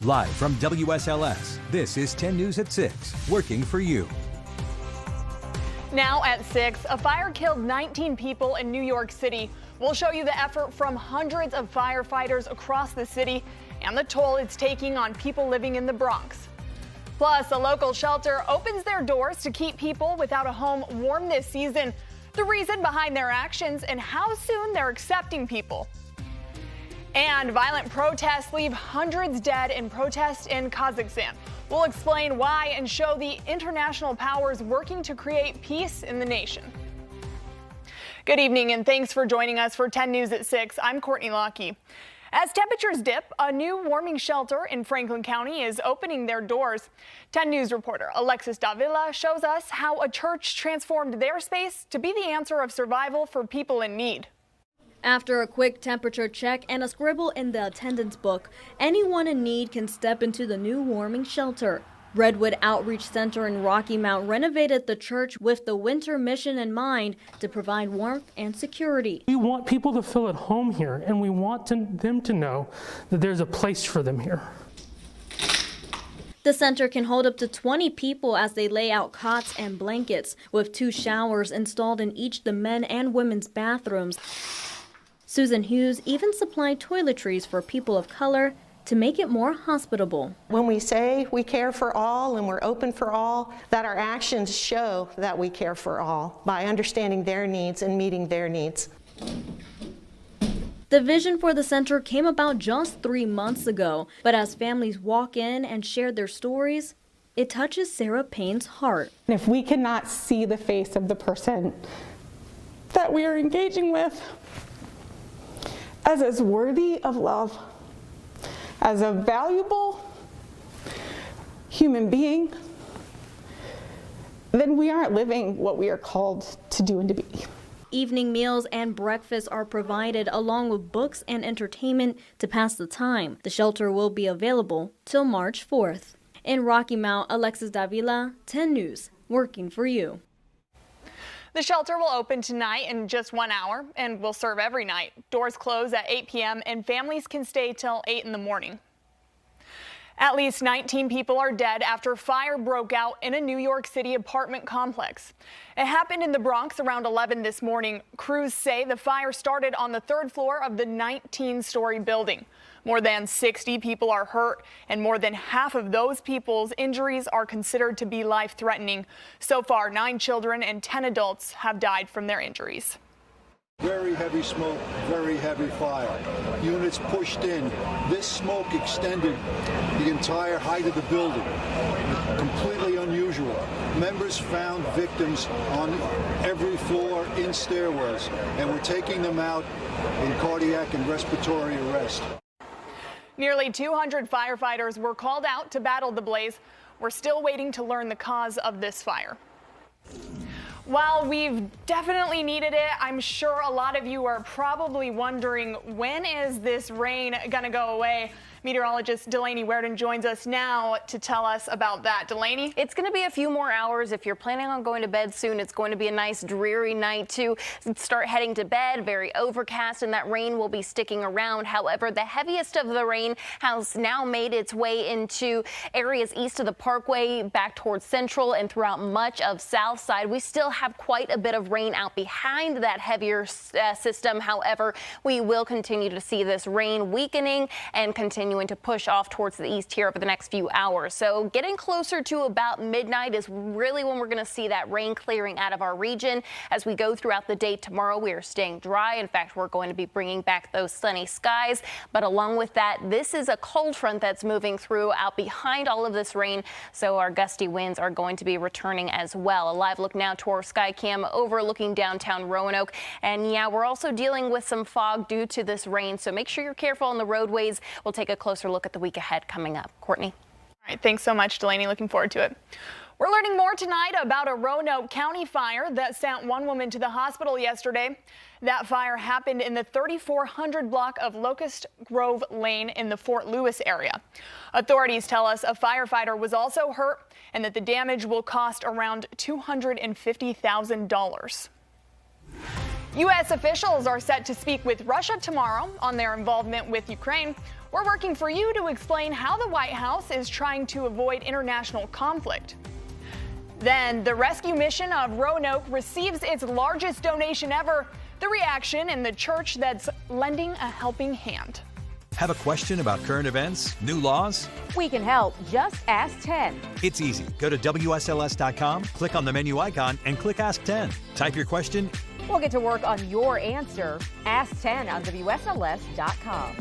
Live from WSLS, this is 10 News at 6, working for you. Now at 6, a fire killed 19 people in New York City. We'll show you the effort from hundreds of firefighters across the city and the toll it's taking on people living in the Bronx. Plus, a local shelter opens their doors to keep people without a home warm this season. The reason behind their actions and how soon they're accepting people. And violent protests leave hundreds dead in protests in Kazakhstan. We'll explain why and show the international powers working to create peace in the nation. Good evening and thanks for joining us for 10 News at 6. I'm Courtney Lockie. As temperatures dip, a new warming shelter in Franklin County is opening their doors. 10 News reporter Alexis Davila shows us how a church transformed their space to be the answer of survival for people in need. After a quick temperature check and a scribble in the attendance book, anyone in need can step into the new warming shelter. Redwood Outreach Center in Rocky Mount renovated the church with the winter mission in mind to provide warmth and security. We want people to feel at home here, and we want them to know that there's a place for them here. The center can hold up to 20 people as they lay out cots and blankets, with 2 showers installed in each the men and women's bathrooms. Susan Hughes even supplied toiletries for people of color to make it more hospitable. When we say we care for all and we're open for all, that our actions show that we care for all by understanding their needs and meeting their needs. The vision for the center came about just 3 months ago, but as families walk in and share their stories, it touches Sarah Payne's heart. If we cannot see the face of the person that we are engaging with as worthy of love, as a valuable human being, then we aren't living what we are called to do and to be. Evening meals and breakfast are provided along with books and entertainment to pass the time. The shelter will be available till March 4th. In Rocky Mount, Alexis Davila, 10 News, working for you. The shelter will open tonight in just 1 hour and will serve every night. Doors close at 8 p.m. and families can stay till 8 in the morning. At least 19 people are dead after fire broke out in a New York City apartment complex. It happened in the Bronx around 11 this morning. Crews say the fire started on the 3rd floor of the 19-story building. More than 60 people are hurt, and more than half of those people's injuries are considered to be life-threatening. So far, 9 children and 10 adults have died from their injuries. Very heavy smoke, very heavy fire. Units pushed in. This smoke extended the entire height of the building. Completely unusual. Members found victims on every floor in stairwells, and we're taking them out in cardiac and respiratory arrest. Nearly 200 firefighters were called out to battle the blaze. We're still waiting to learn the cause of this fire. While we've definitely needed it, I'm sure a lot of you are probably wondering, when is this rain going to go away? Meteorologist Delaney Werden joins us now to tell us about that. Delaney? It's going to be a few more hours. If you're planning on going to bed soon, it's going to be a nice dreary night to start heading to bed. Very overcast, and that rain will be sticking around. However, the heaviest of the rain has now made its way into areas east of the Parkway, back towards Central, and throughout much of South Side. We still have quite a bit of rain out behind that heavier system. However, we will continue to see this rain weakening and continuing to push off towards the east here over the next few hours. So getting closer to about midnight is really when we're going to see that rain clearing out of our region. As we go throughout the day tomorrow, we are staying dry. In fact, we're going to be bringing back those sunny skies. But along with that, this is a cold front that's moving through out behind all of this rain. So our gusty winds are going to be returning as well. A live look now to our sky cam overlooking downtown Roanoke. And yeah, we're also dealing with some fog due to this rain. So make sure you're careful on the roadways. We'll take a closer look at the week ahead coming up. Courtney. All right, thanks so much, Delaney. Looking forward to it. We're learning more tonight about a Roanoke County fire that sent one woman to the hospital yesterday. That fire happened in the 3400 block of Locust Grove Lane in the Fort Lewis area. Authorities tell us a firefighter was also hurt and that the damage will cost around $250,000. U.S. officials are set to speak with Russia tomorrow on their involvement with Ukraine. We're working for you to explain how the White House is trying to avoid international conflict. Then the rescue mission of Roanoke receives its largest donation ever. The reaction in the church that's lending a helping hand. Have a question about current events, new laws? We can help. Just ask 10. It's easy. Go to WSLS.com, click on the menu icon, and click Ask 10. Type your question. We'll get to work on your answer. Ask 10 on WSLS.com.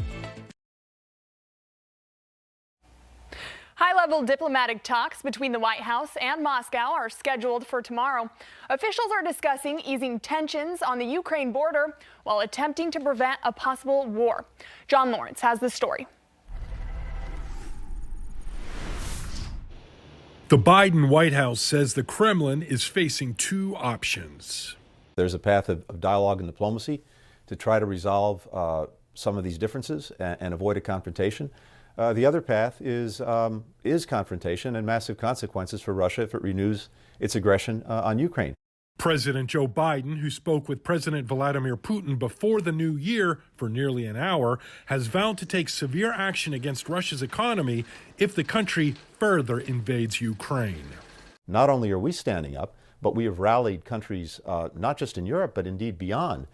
High-level diplomatic talks between the White House and Moscow are scheduled for tomorrow. Officials are discussing easing tensions on the Ukraine border while attempting to prevent a possible war. John Lawrence has the story. The Biden White House says the Kremlin is facing two options. There's a path of dialogue and diplomacy to try to resolve some of these differences and avoid a confrontation. The other path is confrontation and massive consequences for Russia if it renews its aggression on Ukraine. President Joe Biden, who spoke with President Vladimir Putin before the new year for nearly an hour, has vowed to take severe action against Russia's economy if the country further invades Ukraine. Not only are we standing up, but we have rallied countries, not just in Europe, but indeed beyond,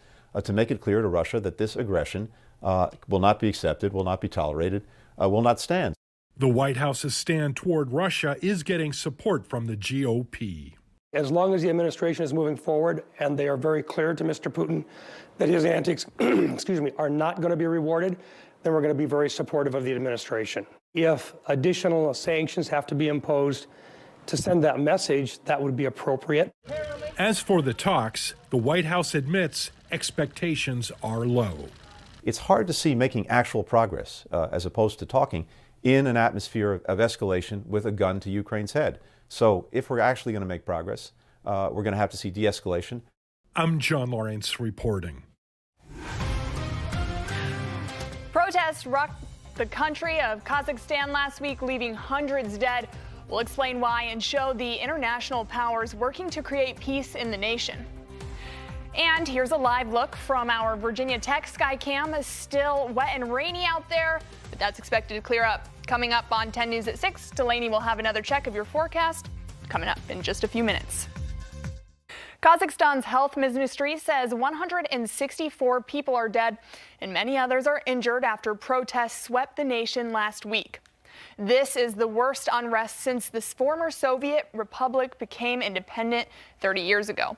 to make it clear to Russia that this aggression will not be accepted, will not be tolerated, will not stand. The White House's stand toward Russia is getting support from the GOP. As long as the administration is moving forward and they are very clear to Mr. Putin that his antics are not going to be rewarded, then we're going to be very supportive of the administration. If additional sanctions have to be imposed to send that message, that would be appropriate. As for the talks, the White House admits expectations are low. It's hard to see making actual progress, as opposed to talking, in an atmosphere of escalation with a gun to Ukraine's head. So if we're actually going to make progress, we're going to have to see de-escalation. I'm John Lawrence reporting. Protests rocked the country of Kazakhstan last week, leaving hundreds dead. We'll explain why and show the international powers working to create peace in the nation. And here's a live look from our Virginia Tech Skycam. Still wet and rainy out there, but that's expected to clear up. Coming up on 10 News at 6, Delaney will have another check of your forecast coming up in just a few minutes. Kazakhstan's health ministry says 164 people are dead and many others are injured after protests swept the nation last week. This is the worst unrest since the former Soviet republic became independent 30 years ago.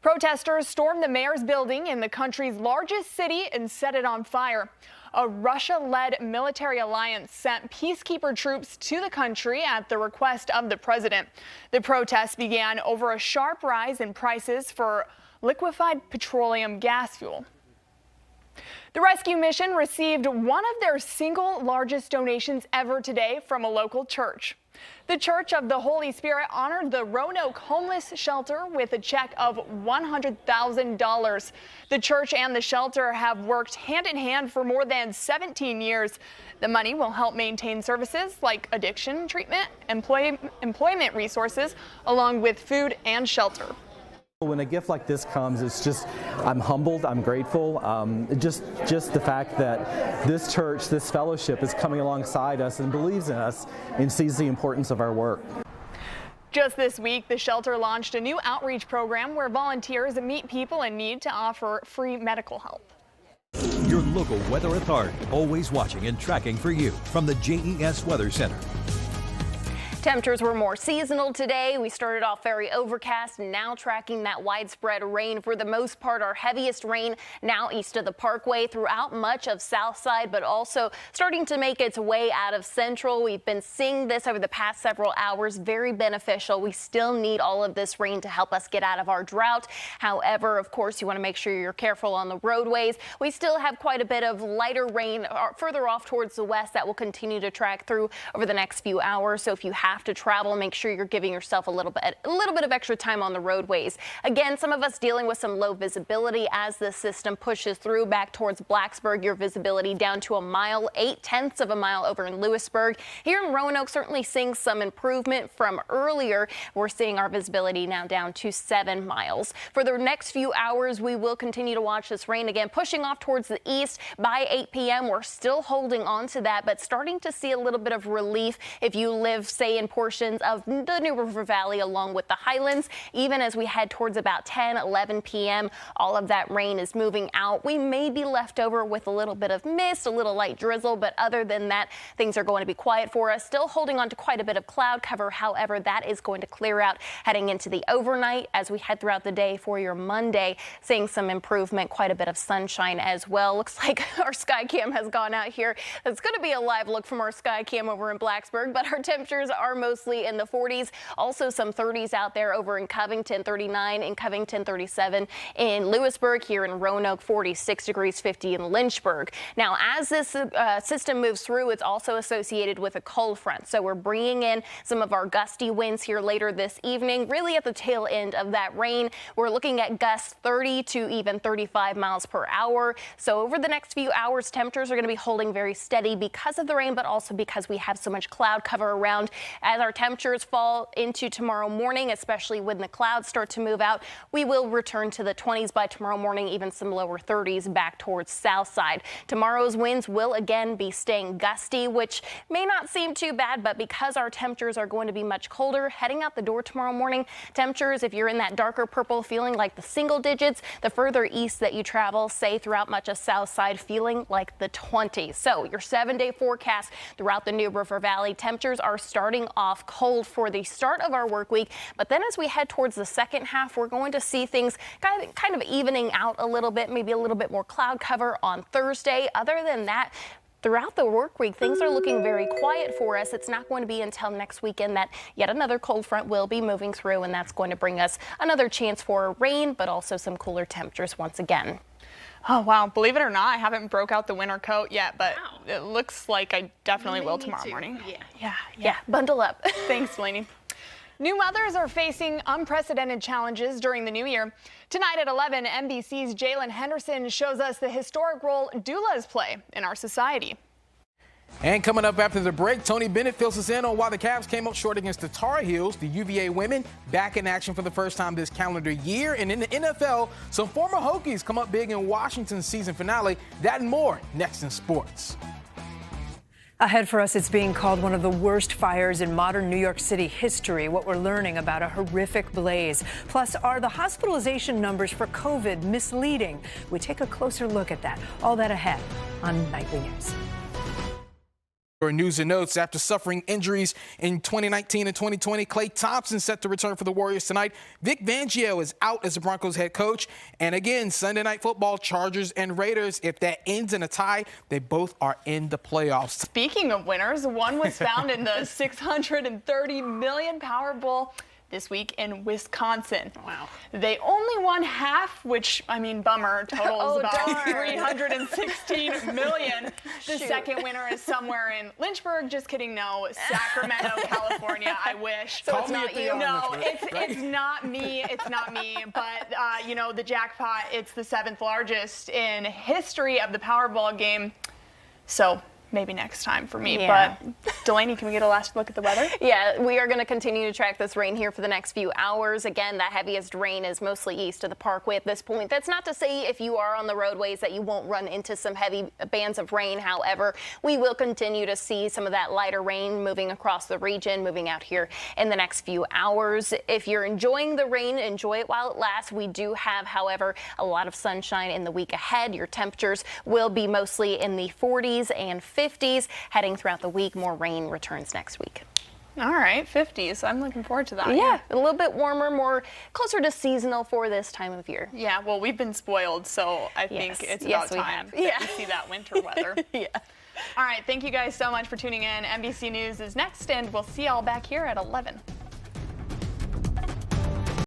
Protesters stormed the mayor's building in the country's largest city and set it on fire. A Russia-led military alliance sent peacekeeper troops to the country at the request of the president. The protests began over a sharp rise in prices for liquefied petroleum gas fuel. The rescue mission received one of their single largest donations ever today from a local church. The Church of the Holy Spirit honored the Roanoke homeless shelter with a check of $100,000. The church and the shelter have worked hand in hand for more than 17 years. The money will help maintain services like addiction treatment, employment resources, along with food and shelter. When a gift like this comes, it's just, I'm humbled, I'm grateful. Just the fact that this church, this fellowship is coming alongside us and believes in us and sees the importance of our work. Just this week, the shelter launched a new outreach program where volunteers meet people in need to offer free medical help. Your local weather authority, always watching and tracking for you from the JES Weather Center. Temperatures were more seasonal today. We started off very overcast, now tracking that widespread rain. For the most part, our heaviest rain now east of the Parkway throughout much of Southside, but also starting to make its way out of Central. We've been seeing this over the past several hours. Very beneficial. We still need all of this rain to help us get out of our drought. However, of course, you want to make sure you're careful on the roadways. We still have quite a bit of lighter rain further off towards the west that will continue to track through over the next few hours. So if you have have to travel, make sure you're giving yourself a little bit of extra time on the roadways. Again, some of us dealing with some low visibility as the system pushes through back towards Blacksburg. Your visibility down to a mile, 0.8 of a mile over in Lewisburg. Here in Roanoke, certainly seeing some improvement from earlier. We're seeing our visibility now down to 7 miles. For the next few hours, we will continue to watch this rain again, pushing off towards the east. By 8 p.m., we're still holding on to that, but starting to see a little bit of relief if you live, say, in portions of the New River Valley along with the Highlands. Even as we head towards about 10, 11 p.m., all of that rain is moving out. We may be left over with a little bit of mist, a little light drizzle, but other than that, things are going to be quiet for us. Still holding on to quite a bit of cloud cover. However, that is going to clear out heading into the overnight as we head throughout the day for your Monday, seeing some improvement, quite a bit of sunshine as well. Looks like our sky cam has gone out here. It's going to be a live look from our sky cam over in Blacksburg, but our temperatures are mostly in the 40s. Also some 30s out there over in Covington, 39 in Covington, 37 in Lewisburg. Here in Roanoke, 46 degrees, 50 in Lynchburg. Now, as this system moves through, it's also associated with a cold front. So we're bringing in some of our gusty winds here later this evening, really at the tail end of that rain. We're looking at gusts 30 to even 35 miles per hour. So over the next few hours, temperatures are going to be holding very steady because of the rain, but also because we have so much cloud cover around. As our temperatures fall into tomorrow morning, especially when the clouds start to move out, we will return to the 20s by tomorrow morning, even some lower 30s back towards south side. Tomorrow's winds will again be staying gusty, which may not seem too bad, but because our temperatures are going to be much colder, heading out the door tomorrow morning, temperatures, if you're in that darker purple, feeling like the single digits, the further east that you travel, say throughout much of south side, feeling like the 20s. So your 7-day forecast throughout the New River Valley, temperatures are starting off cold for the start of our work week, but then as we head towards the second half, we're going to see things kind of evening out a little bit, maybe a little bit more cloud cover on Thursday. Other than that, throughout the work week, things are looking very quiet for us. It's not going to be until next weekend that yet another cold front will be moving through, and that's going to bring us another chance for rain, but also some cooler temperatures once again. Oh, wow. Believe it or not, I haven't broke out the winter coat yet, but it looks like I definitely will tomorrow morning. Yeah. Bundle up. Thanks, Lainey. New mothers are facing unprecedented challenges during the new year. Tonight at 11, NBC's Jalen Henderson shows us the historic role doulas play in our society. And coming up after the break, Tony Bennett fills us in on why the Cavs came up short against the Tar Heels. The UVA women back in action for the first time this calendar year. And in the NFL, some former Hokies come up big in Washington's season finale. That and more next in sports. Ahead for us, it's being called one of the worst fires in modern New York City history. What we're learning about a horrific blaze. Plus, are the hospitalization numbers for COVID misleading? We take a closer look at that. All that ahead on Nightly News. For news and notes, after suffering injuries in 2019 and 2020, Klay Thompson set to return for the Warriors tonight. Vic Fangio is out as the Broncos head coach. And again, Sunday Night Football, Chargers and Raiders. If that ends in a tie, they both are in the playoffs. Speaking of winners, one was found in the $630 million Powerball this week in Wisconsin. Wow. They only won half, which, I mean, bummer, totals about $316 million. The second winner is somewhere in Lynchburg. Just kidding, no, Sacramento, California, I wish. So it's not you. No, it's not me. It's not me. But, you know, the jackpot, it's the 7th largest in history of the Powerball game. So maybe next time for me. Yeah. But Delaney, can we get a last look at the weather? Yeah, we are going to continue to track this rain here for the next few hours. Again, the heaviest rain is mostly east of the Parkway at this point. That's not to say if you are on the roadways that you won't run into some heavy bands of rain. However, we will continue to see some of that lighter rain moving across the region, moving out here in the next few hours. If you're enjoying the rain, enjoy it while it lasts. We do have, however, a lot of sunshine in the week ahead. Your temperatures will be mostly in the 40s and 50s. Heading throughout the week, more rain returns next week. All right, 50s. I'm looking forward to that. Yeah, a little bit warmer, more closer to seasonal for this time of year. Yeah, well, we've been spoiled, so I think it's about time that we see that winter weather. Yeah. All right, thank you guys so much for tuning in. NBC News is next, and we'll see y'all back here at 11.